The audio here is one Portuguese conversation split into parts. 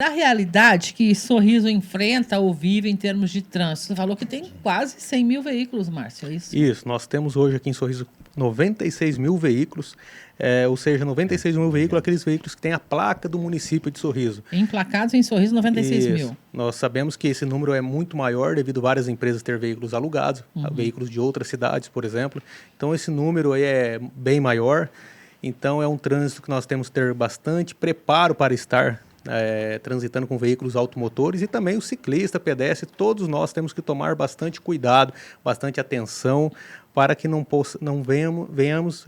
Da realidade que Sorriso enfrenta ou vive em termos de trânsito. Você falou que tem quase 100 mil veículos, Márcio, é isso? Isso, nós temos hoje aqui em Sorriso 96 mil veículos, ou seja, 96 mil veículos, aqueles veículos que têm a placa do município de Sorriso. Emplacados em Sorriso, 96 Isso. mil. Nós sabemos que esse número é muito maior devido a várias empresas ter veículos alugados, veículos de outras cidades, por exemplo. Então esse número aí é bem maior. Então é um trânsito que nós temos que ter bastante preparo para estar transitando com veículos automotores, e também o ciclista, pedestre, todos nós temos que tomar bastante cuidado, bastante atenção, para que não venhamos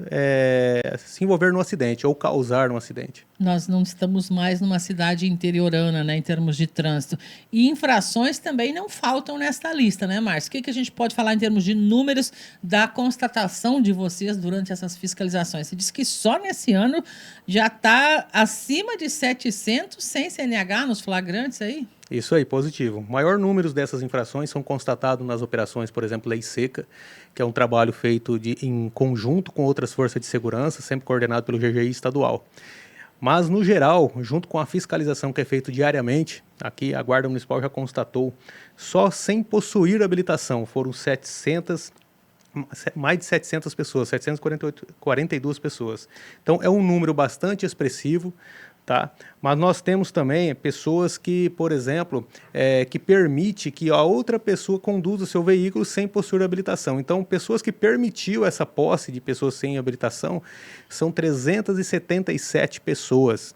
se envolver no acidente ou causar um acidente. Nós não estamos mais numa cidade interiorana, né, em termos de trânsito. E infrações também não faltam nesta lista, né, Márcio? O que a gente pode falar em termos de números da constatação de vocês durante essas fiscalizações? Você disse que só nesse ano já está acima de 700 sem CNH nos flagrantes aí? Isso aí, positivo. O maior número dessas infrações são constatados nas operações, por exemplo, Lei Seca, que é um trabalho feito em conjunto com outras forças de segurança, sempre coordenado pelo GGI estadual. Mas, no geral, junto com a fiscalização que é feita diariamente, aqui a Guarda Municipal já constatou, só sem possuir habilitação foram mais de 700 pessoas, 742 pessoas. Então, é um número bastante expressivo, tá? Mas nós temos também pessoas que, por exemplo, que permite que a outra pessoa conduza o seu veículo sem possuir habilitação. Então, pessoas que permitiu essa posse de pessoas sem habilitação são 377 pessoas.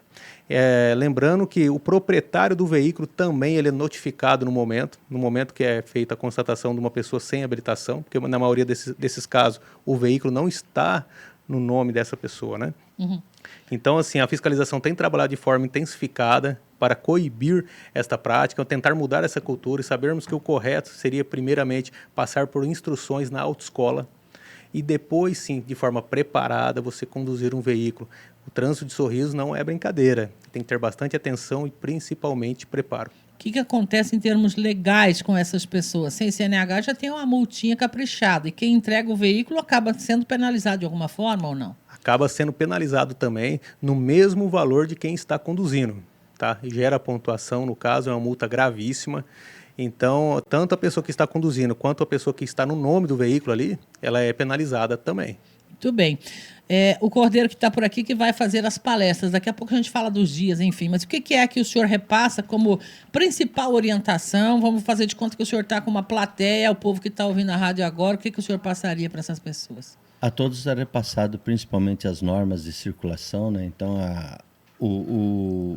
Lembrando que o proprietário do veículo também ele é notificado no momento que é feita a constatação de uma pessoa sem habilitação, porque na maioria desses casos o veículo não está no nome dessa pessoa, né? Uhum. Então, assim, a fiscalização tem trabalhado de forma intensificada para coibir esta prática, tentar mudar essa cultura e sabermos que o correto seria, primeiramente, passar por instruções na autoescola e depois, sim, de forma preparada, você conduzir um veículo. O trânsito de Sorriso não é brincadeira, tem que ter bastante atenção e, principalmente, preparo. O que acontece em termos legais com essas pessoas? Sem CNH já tem uma multinha caprichada e quem entrega o veículo acaba sendo penalizado de alguma forma ou não? Acaba sendo penalizado também no mesmo valor de quem está conduzindo, tá? E gera pontuação, no caso, é uma multa gravíssima. Então, tanto a pessoa que está conduzindo quanto a pessoa que está no nome do veículo ali, ela é penalizada também. Muito bem. O Cordeiro que está por aqui que vai fazer as palestras. Daqui a pouco a gente fala dos dias, enfim. Mas o que é que o senhor repassa como principal orientação? Vamos fazer de conta que o senhor está com uma plateia, o povo que está ouvindo a rádio agora. O que o senhor passaria para essas pessoas? A todos é repassado principalmente as normas de circulação, né? Então, o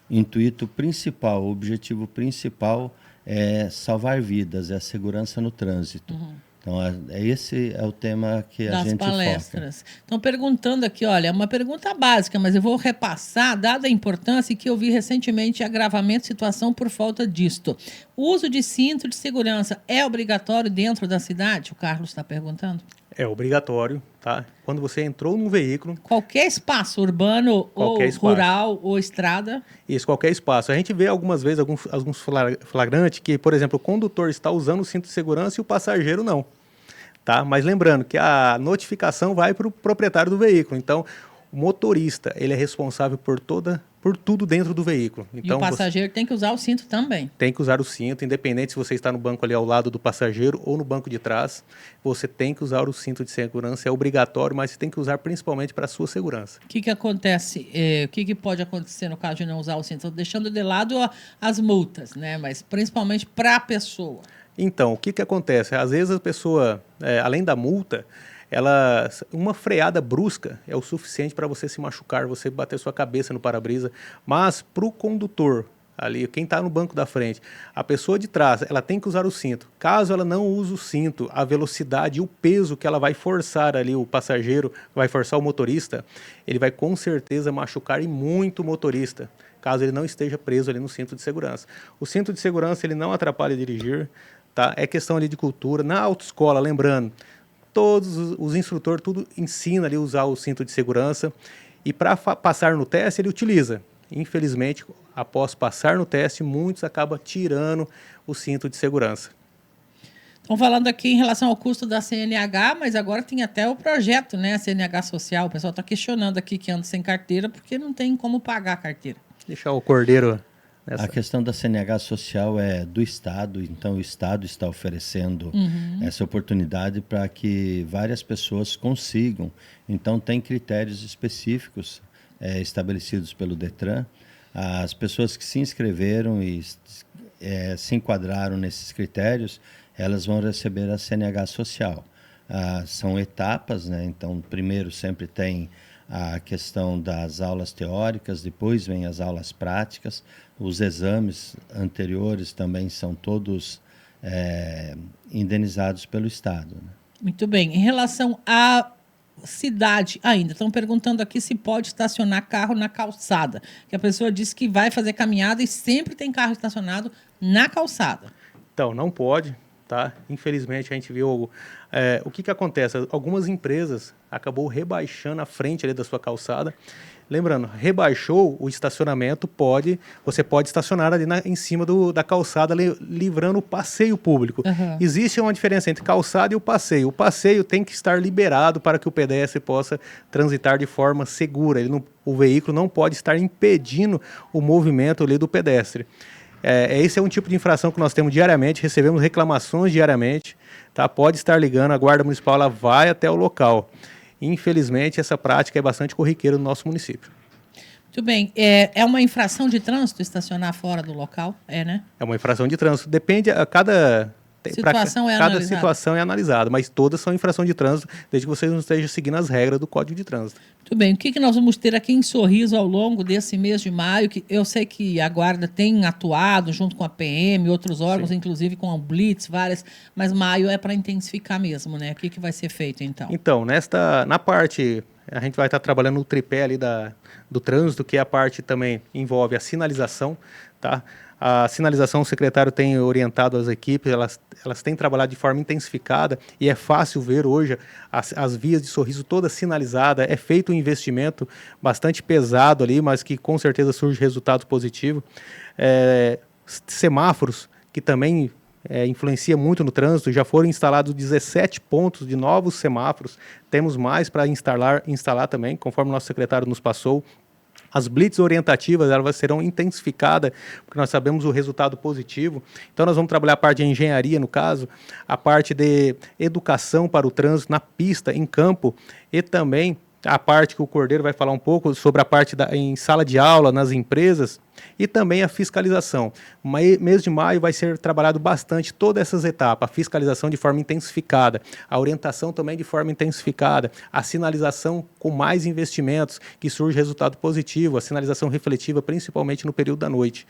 intuito principal, o objetivo principal é salvar vidas, é a segurança no trânsito. Uhum. Então, esse é o tema que a gente palestras. foca. Estão perguntando aqui, olha, é uma pergunta básica, mas eu vou repassar, dada a importância que eu vi recentemente agravamento de situação por falta disto. O uso de cinto de segurança é obrigatório dentro da cidade? O Carlos está perguntando. É obrigatório, tá? Quando você entrou num veículo... Qualquer espaço urbano ou rural ou estrada? Isso, qualquer espaço. A gente vê algumas vezes alguns flagrantes que, por exemplo, o condutor está usando o cinto de segurança e o passageiro não, tá? Mas lembrando que a notificação vai para o proprietário do veículo. Então, o motorista, ele é responsável por tudo dentro do veículo. Então, e o passageiro tem que usar o cinto também. Tem que usar o cinto, independente se você está no banco ali ao lado do passageiro ou no banco de trás, você tem que usar o cinto de segurança, é obrigatório, mas você tem que usar principalmente para a sua segurança. O que acontece, o que pode acontecer no caso de não usar o cinto? Estou deixando de lado as multas, né? Mas principalmente para a pessoa. Então, o que acontece? Às vezes a pessoa, além da multa, uma freada brusca é o suficiente para você se machucar, você bater sua cabeça no para-brisa, mas para o condutor, ali, quem está no banco da frente, a pessoa de trás, ela tem que usar o cinto. Caso ela não use o cinto, a velocidade e o peso que ela vai forçar ali, o passageiro, vai forçar o motorista, ele vai com certeza machucar e muito o motorista, caso ele não esteja preso ali no cinto de segurança. O cinto de segurança, ele não atrapalha dirigir, tá? É questão ali de cultura. Na autoescola, lembrando, todos os instrutores, tudo ensina ali a usar o cinto de segurança e para passar no teste ele utiliza. Infelizmente, após passar no teste, muitos acabam tirando o cinto de segurança. Estão falando aqui em relação ao custo da CNH, mas agora tem até o projeto, né? A CNH social. O pessoal está questionando aqui que anda sem carteira porque não tem como pagar a carteira. Deixar o Cordeiro A questão da CNH social é do Estado, então o Estado está oferecendo essa oportunidade para que várias pessoas consigam. Então tem critérios específicos estabelecidos pelo Detran. As pessoas que se inscreveram e se enquadraram nesses critérios, elas vão receber a CNH social. São etapas, né? Então primeiro sempre tem a questão das aulas teóricas, depois vem as aulas práticas, os exames anteriores também são todos indenizados pelo Estado. Né? Muito bem. Em relação à cidade ainda, estão perguntando aqui se pode estacionar carro na calçada, que a pessoa disse que vai fazer caminhada e sempre tem carro estacionado na calçada. Então, não pode, tá? Infelizmente, a gente viu o que acontece. Algumas empresas acabou rebaixando a frente ali da sua calçada. Lembrando, rebaixou o estacionamento, você pode estacionar ali em cima da calçada, livrando o passeio público. Existe uma diferença entre calçada e o passeio. O passeio tem que estar liberado para que o pedestre possa transitar de forma segura. O veículo não pode estar impedindo o movimento ali do pedestre. Esse é um tipo de infração que nós temos diariamente, recebemos reclamações diariamente. Tá? Pode estar ligando, a Guarda Municipal ela vai até o local. Infelizmente, essa prática é bastante corriqueira no nosso município. Muito bem. É uma infração de trânsito estacionar fora do local? Né? É uma infração de trânsito. Depende, cada situação é analisada, mas todas são infração de trânsito, desde que você não esteja seguindo as regras do Código de Trânsito. Muito bem. O que nós vamos ter aqui em Sorriso ao longo desse mês de maio? Que eu sei que a Guarda tem atuado junto com a PM, outros órgãos, sim, inclusive com a Blitz, várias, mas maio é para intensificar mesmo, né? O que vai ser feito, então? Então, na parte, a gente vai estar trabalhando no tripé ali do trânsito, que é a parte também envolve a sinalização, tá? A sinalização, o secretário tem orientado as equipes, elas têm trabalhado de forma intensificada e é fácil ver hoje as vias de Sorriso toda sinalizada. É feito um investimento bastante pesado ali, mas que com certeza surge resultado positivo. Semáforos, que também influencia muito no trânsito, já foram instalados 17 pontos de novos semáforos. Temos mais para instalar também, conforme o nosso secretário nos passou. As blitz orientativas elas serão intensificadas, porque nós sabemos o resultado positivo. Então, nós vamos trabalhar a parte de engenharia, no caso, a parte de educação para o trânsito na pista, em campo, e também a parte que o Cordeiro vai falar um pouco sobre a parte em sala de aula, nas empresas, e também a fiscalização. Mês de maio vai ser trabalhado bastante todas essas etapas, a fiscalização de forma intensificada, a orientação também de forma intensificada, a sinalização com mais investimentos, que surge resultado positivo, a sinalização refletiva, principalmente no período da noite.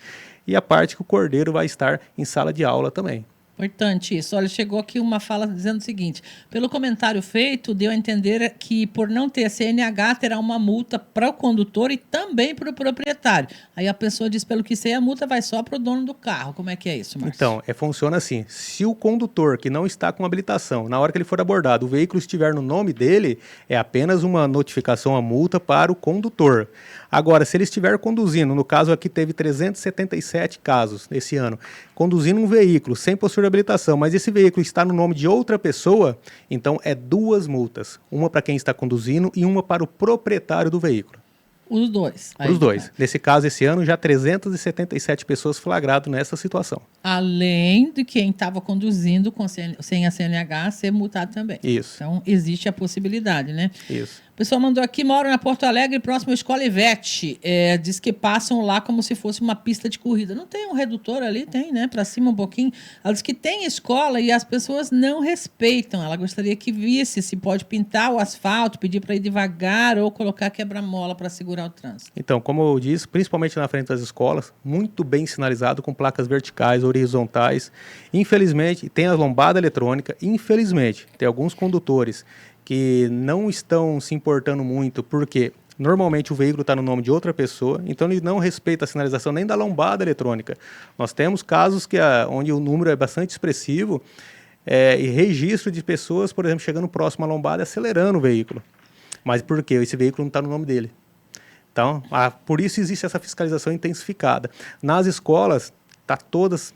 E a parte que o Cordeiro vai estar em sala de aula também. Importante isso. Olha, chegou aqui uma fala dizendo o seguinte: pelo comentário feito, deu a entender que por não ter CNH terá uma multa para o condutor e também para o proprietário. Aí a pessoa diz, pelo que sei, a multa vai só para o dono do carro. Como é que é isso, Márcio? Então, funciona assim. Se o condutor que não está com habilitação, na hora que ele for abordado, o veículo estiver no nome dele, é apenas uma notificação, a multa para o condutor. Agora, se ele estiver conduzindo, no caso aqui teve 377 casos esse ano, conduzindo um veículo sem possuir habilitação, mas esse veículo está no nome de outra pessoa, então é 2 multas. Uma para quem está conduzindo e uma para o proprietário do veículo. Os dois. Os dois. Nesse caso, esse ano, já 377 pessoas flagrado nessa situação. Além de quem estava conduzindo sem a CNH ser multado também. Isso. Então, existe a possibilidade, né? Isso. O pessoal mandou aqui, moro na Porto Alegre, próximo à Escola Ivete. Diz que passam lá como se fosse uma pista de corrida. Não tem um redutor ali? Tem, né? Para cima um pouquinho. Ela diz que tem escola e as pessoas não respeitam. Ela gostaria que visse se pode pintar o asfalto, pedir para ir devagar ou colocar quebra-mola para segurar o trânsito. Então, como eu disse, principalmente na frente das escolas, muito bem sinalizado com placas verticais, horizontais. Infelizmente, tem a lombada eletrônica. Infelizmente, tem alguns condutores que não estão se importando muito, porque normalmente o veículo está no nome de outra pessoa, então ele não respeita a sinalização nem da lombada eletrônica. Nós temos casos onde o número é bastante expressivo e registro de pessoas, por exemplo, chegando próximo à lombada e acelerando o veículo. Mas por quê? Esse veículo não está no nome dele. Então, por isso existe essa fiscalização intensificada. Nas escolas, está todas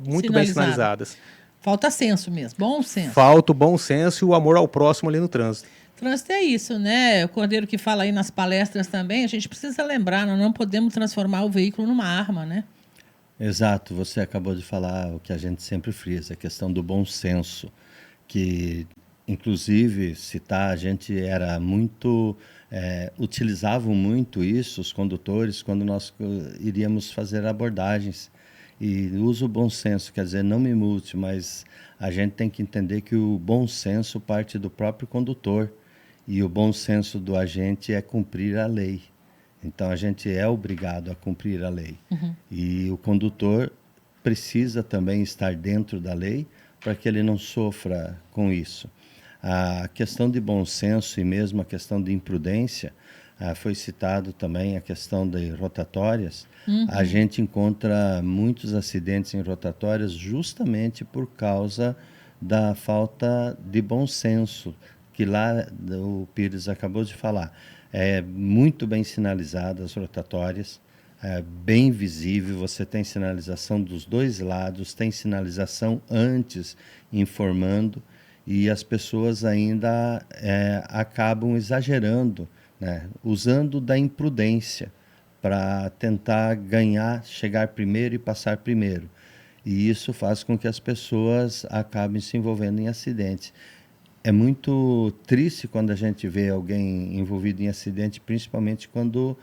muito bem sinalizadas. Falta senso mesmo, bom senso. Falta o bom senso e o amor ao próximo ali no trânsito. Trânsito é isso, né? O Cordeiro que fala aí nas palestras também, a gente precisa lembrar, nós não podemos transformar o veículo numa arma, né? Exato, você acabou de falar o que a gente sempre frisa, a questão do bom senso, que inclusive citar, a gente era muito, utilizavam muito isso, os condutores, quando nós iríamos fazer abordagens. E uso o bom senso, quer dizer, não me multe, mas a gente tem que entender que o bom senso parte do próprio condutor e o bom senso do agente é cumprir a lei. Então a gente é obrigado a cumprir a lei. E o condutor precisa também estar dentro da lei para que ele não sofra com isso. A questão de bom senso e mesmo a questão de imprudência, foi citado também a questão de rotatórias. A gente encontra muitos acidentes em rotatórias justamente por causa da falta de bom senso, que lá o Pires acabou de falar. É muito bem sinalizadas as rotatórias, bem visível, você tem sinalização dos dois lados, tem sinalização antes informando, e as pessoas ainda acabam exagerando, né, usando da imprudência para tentar ganhar, chegar primeiro e passar primeiro. E isso faz com que as pessoas acabem se envolvendo em acidentes. É muito triste quando a gente vê alguém envolvido em acidente, principalmente quando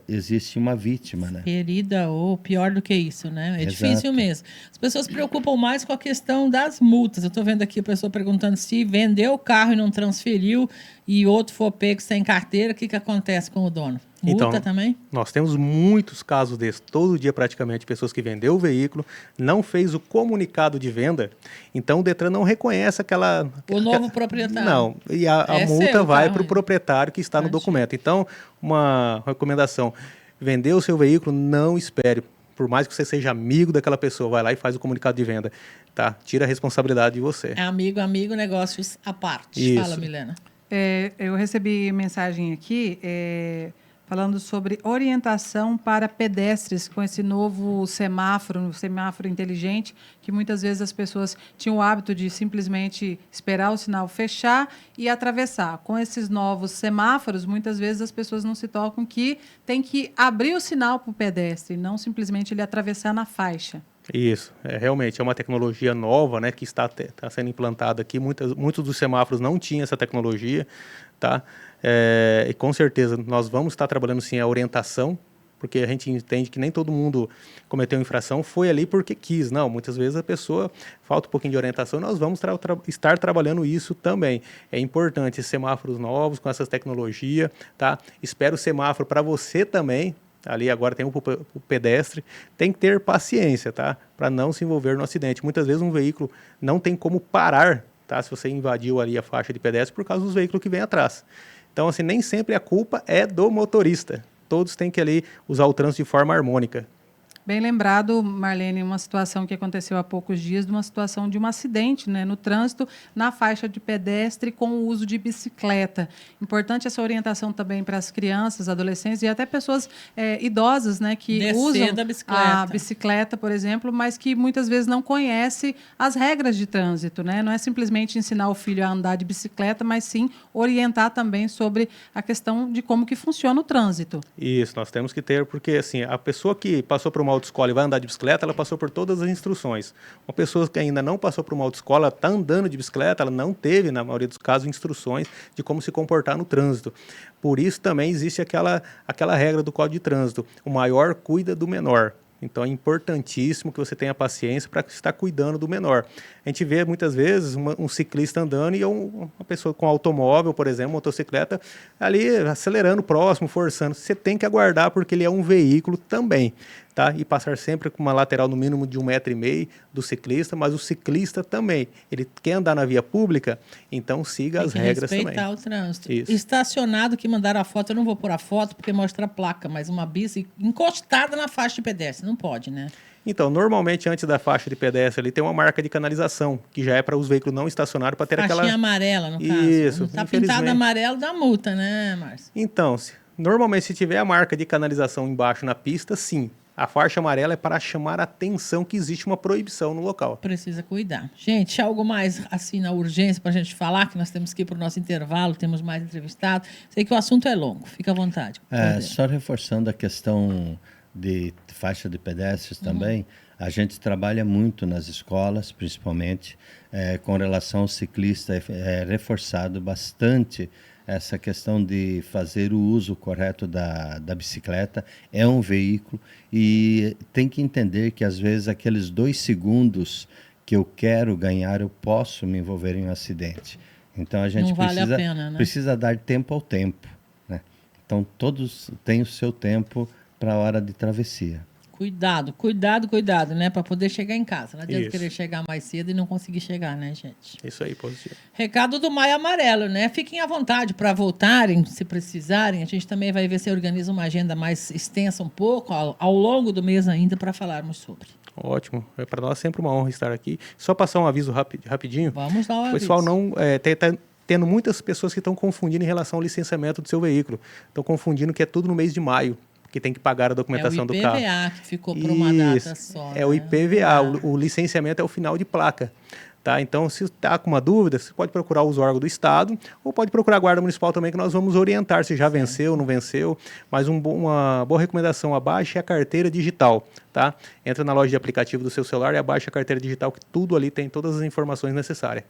existe uma vítima, né? Ferida ou pior do que isso, né? É Exato. difícil mesmo. As pessoas se preocupam mais com a questão das multas. Eu estou vendo aqui a pessoa perguntando se vendeu o carro e não transferiu e outro for pego sem carteira, o que acontece com o dono? Multa Então, também? Nós temos muitos casos desses, todo dia praticamente, pessoas que vendeu o veículo, não fez o comunicado de venda, então o Detran não reconhece aquela... O novo proprietário. Não, e a É multa seu, vai tá? para o proprietário que está no Entendi. documento. Então, uma recomendação, vendeu o seu veículo, não espere. Por mais que você seja amigo daquela pessoa, vai lá e faz o comunicado de venda, tá? Tira a responsabilidade de você. É amigo, negócios à parte. Isso. Fala, Milena. Eu recebi mensagem aqui falando sobre orientação para pedestres com esse novo semáforo, um semáforo inteligente, que muitas vezes as pessoas tinham o hábito de simplesmente esperar o sinal fechar e atravessar. Com esses novos semáforos, muitas vezes as pessoas não se tocam que tem que abrir o sinal para o pedestre, não simplesmente ele atravessar na faixa. Isso, realmente é uma tecnologia nova, né, que está sendo implantada aqui. Muitos dos semáforos não tinham essa tecnologia, tá? E com certeza nós vamos estar trabalhando sim a orientação, porque a gente entende que nem todo mundo cometeu infração, foi ali porque quis. Não, muitas vezes a pessoa falta um pouquinho de orientação, nós vamos estar trabalhando isso também. É importante, esses semáforos novos, com essas tecnologias, tá? Espero o semáforo para você também. Ali agora tem o pedestre, tem que ter paciência, tá? Para não se envolver no acidente. Muitas vezes um veículo não tem como parar, tá? Se você invadiu ali a faixa de pedestre por causa dos veículos que vêm atrás. Então, assim, nem sempre a culpa é do motorista. Todos têm que ali usar o trânsito de forma harmônica. Bem lembrado, Marlene, uma situação que aconteceu há poucos dias, de uma situação de um acidente, né, no trânsito, na faixa de pedestre com o uso de bicicleta. Importante essa orientação também para as crianças, adolescentes e até pessoas idosas, né, que usam a bicicleta, por exemplo, mas que muitas vezes não conhecem as regras de trânsito, né? Não é simplesmente ensinar o filho a andar de bicicleta, mas sim orientar também sobre a questão de como que funciona o trânsito. Isso, nós temos que ter, porque assim, a pessoa que passou por uma autoescola e vai andar de bicicleta, ela passou por todas as instruções. Uma pessoa que ainda não passou por uma autoescola, está andando de bicicleta, ela não teve, na maioria dos casos, instruções de como se comportar no trânsito. Por isso também existe aquela regra do Código de Trânsito, o maior cuida do menor. Então é importantíssimo que você tenha paciência para estar cuidando do menor. A gente vê muitas vezes um ciclista andando e uma pessoa com automóvel, por exemplo, motocicleta, ali acelerando próximo, forçando. Você tem que aguardar porque ele é um veículo também, tá? E passar sempre com uma lateral no mínimo de 1,5 m do ciclista, mas o ciclista também. Ele quer andar na via pública, então siga as regras também. Respeitar o trânsito. Isso. Estacionado, que mandaram a foto, eu não vou pôr a foto porque mostra a placa, mas uma bici encostada na faixa de pedestre, não pode, né? Então, normalmente antes da faixa de pedestre ali tem uma marca de canalização, que já é para os veículos não estacionados, para ter Faixinha aquela... amarela, no caso. Isso, Está pintado amarelo, dá multa, né, Márcio? Então, normalmente se tiver a marca de canalização embaixo na pista, sim. A faixa amarela é para chamar a atenção que existe uma proibição no local. Precisa cuidar. Gente, algo mais assim na urgência para a gente falar, que nós temos que ir para o nosso intervalo, temos mais entrevistados. Sei que o assunto é longo, fica à vontade. Só reforçando a questão de faixa de pedestres também, a gente trabalha muito nas escolas, principalmente, com relação ao ciclista, reforçado bastante essa questão de fazer o uso correto da bicicleta. É um veículo e tem que entender que, às vezes, aqueles 2 segundos que eu quero ganhar, eu posso me envolver em um acidente. Então, a gente Não vale a pena, né? precisa dar tempo ao tempo, né? Então, todos têm o seu tempo para a hora de travessia. Cuidado, cuidado, cuidado, né? Para poder chegar em casa. Não adianta Isso. querer chegar mais cedo e não conseguir chegar, né, gente? Isso aí, positivo. Recado do Maio Amarelo, né? Fiquem à vontade para voltarem, se precisarem. A gente também vai ver se organiza uma agenda mais extensa um pouco, ao longo do mês ainda, para falarmos sobre. Ótimo. Para nós é sempre uma honra estar aqui. Só passar um aviso rapidinho. Vamos dar uma O pessoal não... tá tendo muitas pessoas que estão confundindo em relação ao licenciamento do seu veículo. Estão confundindo que é tudo no mês de maio, que tem que pagar a documentação do carro. É o IPVA que ficou por uma data só. É o IPVA, o licenciamento é o final de placa. Tá? Então, se está com uma dúvida, você pode procurar os órgãos do Estado ou pode procurar a Guarda Municipal também, que nós vamos orientar se já venceu ou não venceu. Mas uma boa recomendação, abaixe a carteira digital. Tá? Entra na loja de aplicativo do seu celular e abaixe a carteira digital, que tudo ali tem todas as informações necessárias.